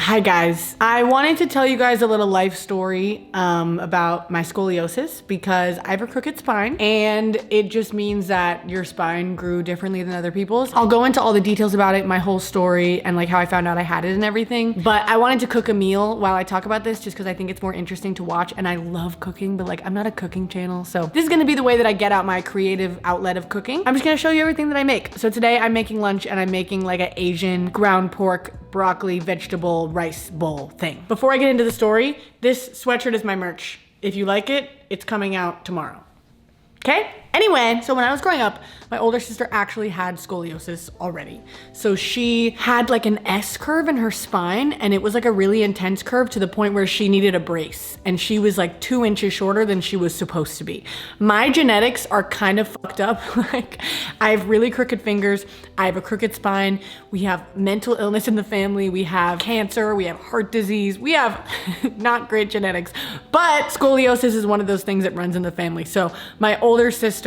Hi guys, I wanted to tell you guys a little life story about my scoliosis because I have a crooked spine and it just means that your spine grew differently than other people's. I'll go into all the details about it, my whole story, and like how I found out I had it and everything. But I wanted to cook a meal while I talk about this just because I think it's more interesting to watch, and I love cooking, but like I'm not a cooking channel. So this is gonna be the way that I get out my creative outlet of cooking. I'm just gonna show you everything that I make. So today I'm making lunch and I'm making like an Asian ground pork, broccoli, vegetable, rice bowl thing. Before I get into the story, this sweatshirt is my merch. If you like it, it's coming out tomorrow. Okay? Anyway, so when I was growing up, my older sister actually had scoliosis already. So she had like an S curve in her spine, and it was like a really intense curve to the point where she needed a brace. And she was like 2 inches shorter than she was supposed to be. My genetics are kind of fucked up. Like I have really crooked fingers. I have a crooked spine. We have mental illness in the family. We have cancer. We have heart disease. We have not great genetics, but scoliosis is one of those things that runs in the family. So my older sister,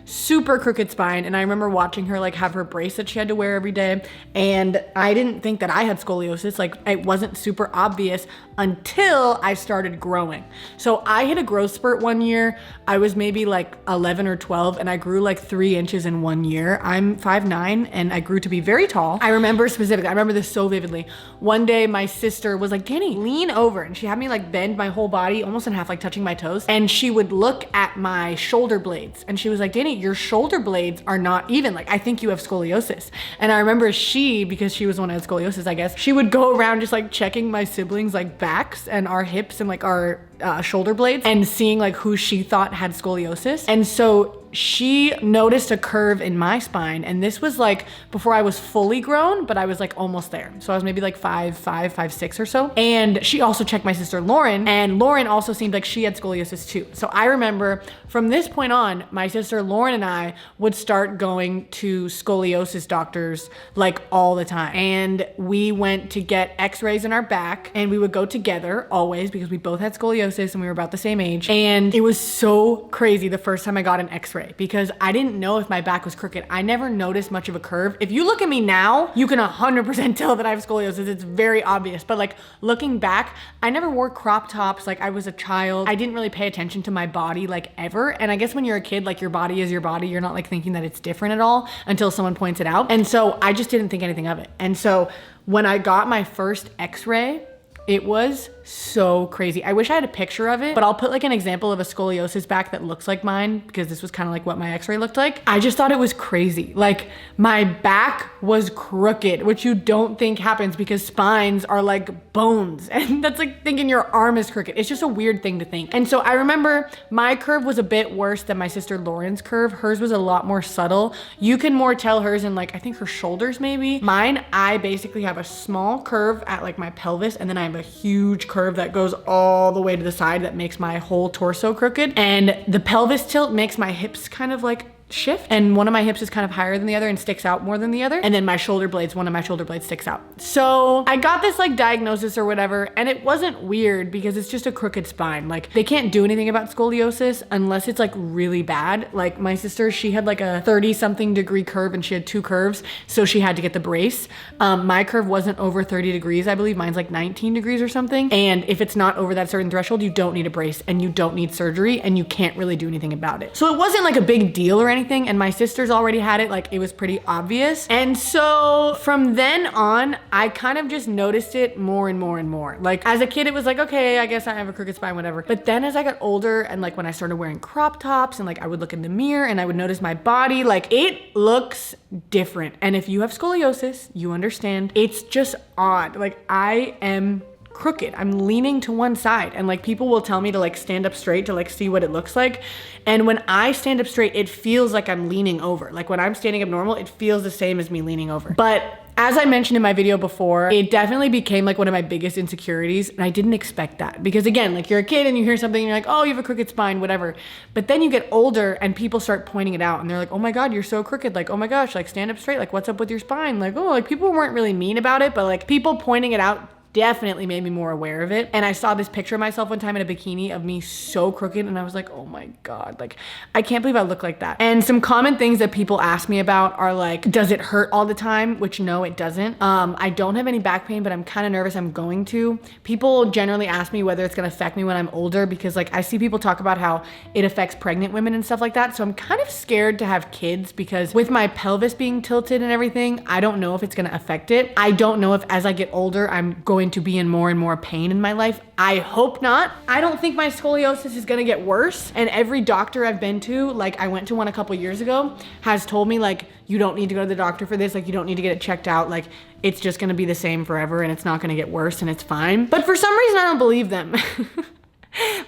super crooked spine, and I remember watching her like have her brace that she had to wear every day, and I didn't think that I had scoliosis. Like it wasn't super obvious until I started growing. So I hit a growth spurt one year. I was maybe like 11 or 12 and I grew like 3 inches in 1 year. I'm 5'9" and I grew to be very tall. I remember specifically, I remember this so vividly. One day my sister was like, Dani, lean over, and she had me like bend my whole body almost in half, like touching my toes, and she would look at my shoulder blades and she was like, Dani, your shoulder blades are not even. Like, I think you have scoliosis. And I remember because she was the one who had scoliosis, I guess, she would go around just like checking my siblings like backs and our hips and like our shoulder blades and seeing like who she thought had scoliosis. And so she noticed a curve in my spine, and this was like before I was fully grown, but I was like almost there. So I was maybe like 5'6" or so. And she also checked my sister Lauren, and Lauren also seemed like she had scoliosis too. So I remember from this point on, my sister Lauren and I would start going to scoliosis doctors like all the time. And we went to get x-rays in our back, and we would go together always because we both had scoliosis and we were about the same age. And it was so crazy the first time I got an x-ray because I didn't know if my back was crooked. I never noticed much of a curve. If you look at me now, you can 100% tell that I have scoliosis. It's very obvious. But like looking back, I never wore crop tops. Like I was a child. I didn't really pay attention to my body like ever. And I guess when you're a kid, like your body is your body. You're not like thinking that it's different at all until someone points it out. And so I just didn't think anything of it. And so when I got my first x-ray, it was so crazy. I wish I had a picture of it, but I'll put like an example of a scoliosis back that looks like mine because this was kind of like what my x-ray looked like. I just thought it was crazy. Like my back was crooked, which you don't think happens because spines are like bones. And that's like thinking your arm is crooked. It's just a weird thing to think. And so I remember my curve was a bit worse than my sister Lauren's curve. Hers was a lot more subtle. You can more tell hers in like, I think her shoulders maybe. Mine, I basically have a small curve at like my pelvis, and then I have a huge curve that goes all the way to the side that makes my whole torso crooked. And the pelvis tilt makes my hips kind of like shift, and one of my hips is kind of higher than the other and sticks out more than the other, and then my shoulder blades, one of my shoulder blades sticks out. So I got this like diagnosis or whatever, and it wasn't weird because it's just a crooked spine. Like they can't do anything about scoliosis unless it's like really bad. Like my sister, she had like a 30-something degree curve and she had 2 curves, so she had to get the brace. My curve wasn't over 30 degrees. I believe mine's like 19 degrees or something, and if it's not over that certain threshold, you don't need a brace and you don't need surgery, and you can't really do anything about it. So it wasn't like a big deal or anything. And my sisters already had it, like it was pretty obvious. And so from then on, I kind of just noticed it more and more and more. Like as a kid, it was like, okay, I guess I have a crooked spine, whatever. But then as I got older and like when I started wearing crop tops and like I would look in the mirror and I would notice my body, like it looks different. And if you have scoliosis, you understand, it's just odd. Like I am crooked. I'm leaning to one side, and like people will tell me to like stand up straight to like see what it looks like. And when I stand up straight, it feels like I'm leaning over. Like when I'm standing up normal, it feels the same as me leaning over. But as I mentioned in my video before, it definitely became like one of my biggest insecurities, and I didn't expect that because again, like you're a kid and you hear something and you're like, oh, you have a crooked spine, whatever. But then you get older and people start pointing it out and they're like, oh my God, you're so crooked. Like, oh my gosh, like stand up straight. Like what's up with your spine? Like, oh, like people weren't really mean about it, but like people pointing it out definitely made me more aware of it. And I saw this picture of myself one time in a bikini of me so crooked, and I was like, oh my God, like, I can't believe I look like that. And some common things that people ask me about are like, does it hurt all the time? Which no, it doesn't. I don't have any back pain, but I'm kind of nervous I'm going to. People generally ask me whether it's gonna affect me when I'm older, because like I see people talk about how it affects pregnant women and stuff like that. So I'm kind of scared to have kids, because with my pelvis being tilted and everything, I don't know if it's gonna affect it. I don't know if as I get older, I'm going to be in more and more pain in my life. I hope not. I don't think my scoliosis is gonna get worse. And every doctor I've been to, like I went to one a couple years ago, has told me like, you don't need to go to the doctor for this. Like you don't need to get it checked out. Like it's just gonna be the same forever and it's not gonna get worse and it's fine. But for some reason, I don't believe them.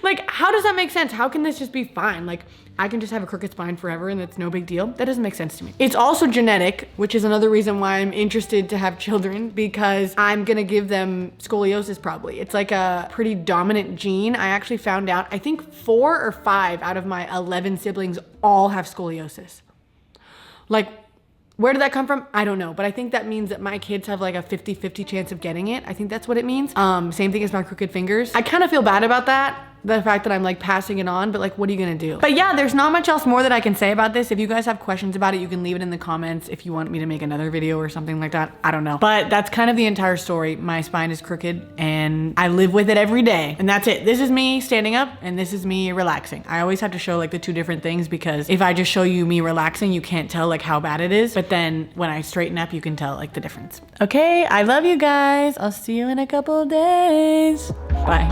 Like, how does that make sense? How can this just be fine? Like, I can just have a crooked spine forever and it's no big deal. That doesn't make sense to me. It's also genetic, which is another reason why I'm interested to have children, because I'm gonna give them scoliosis probably. It's like a pretty dominant gene. I actually found out, I think 4 or 5 out of my 11 siblings all have scoliosis. Like, where did that come from? I don't know, but I think that means that my kids have like a 50-50 chance of getting it. I think that's what it means. Same thing as my crooked fingers. I kind of feel bad about that, the fact that I'm like passing it on, but like, what are you gonna do? But yeah, there's not much else more that I can say about this. If you guys have questions about it, you can leave it in the comments if you want me to make another video or something like that. I don't know. But that's kind of the entire story. My spine is crooked and I live with it every day. And that's it. This is me standing up and this is me relaxing. I always have to show like the 2 different things, because if I just show you me relaxing, you can't tell like how bad it is. But then when I straighten up, you can tell like the difference. Okay, I love you guys. I'll see you in a couple days. Bye.